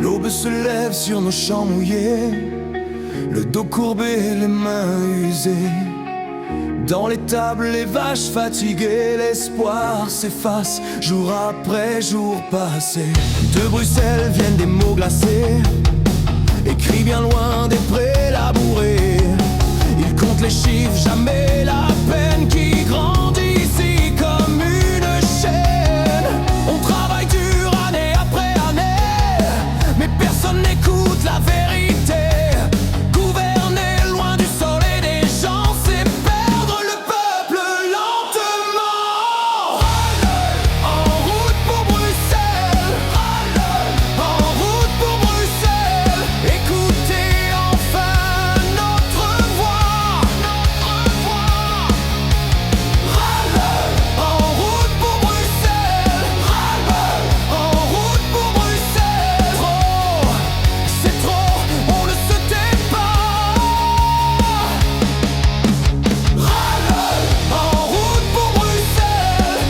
L'aube se lève sur nos champs mouillés, le dos courbé, les mains usées. Dans l'étable, les vaches fatiguées, l'espoir s'efface, jour après jour passé. De Bruxelles viennent des mots glacés, écrits bien loin des prés labourés. Ils comptent les chiffres, jamais la peine qui grandit ici comme une chaîne. On travaille dur année après année, mais personne n'écoute la vérité. Gouverner loin du sol et des gens, c'est perdre le peuple lentement. En route pour Bruxelles, en route pour Bruxelles. Écoutez enfin notre voix. En route pour Bruxelles, en route pour Bruxelles. Trop, c'est trop, on ne se tait pas. En route pour Bruxelles,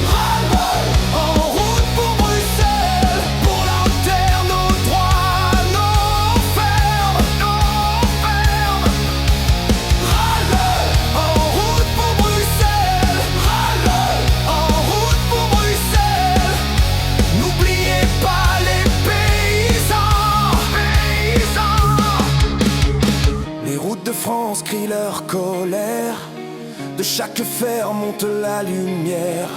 en route pour Bruxelles. Pour leur terre, nos droits, nos fermes, En route pour Bruxelles, en route pour Bruxelles. N'oubliez pas les paysans. Les routes de France crient leur colère, de chaque fer monte la lumière.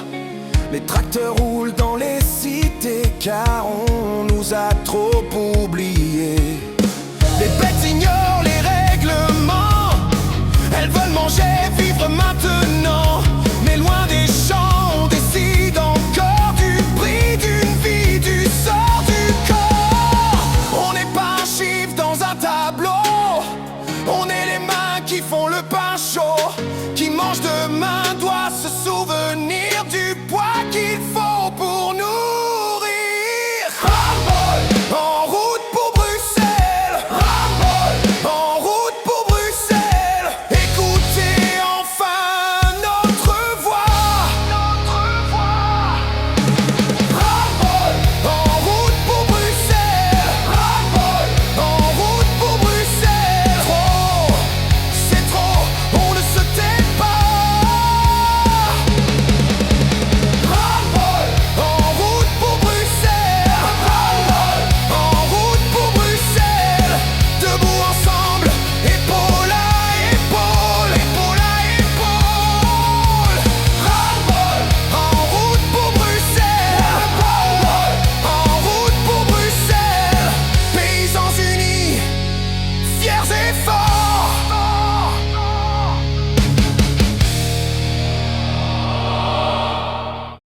Les tracteurs roulent dans les cités car on nous a trop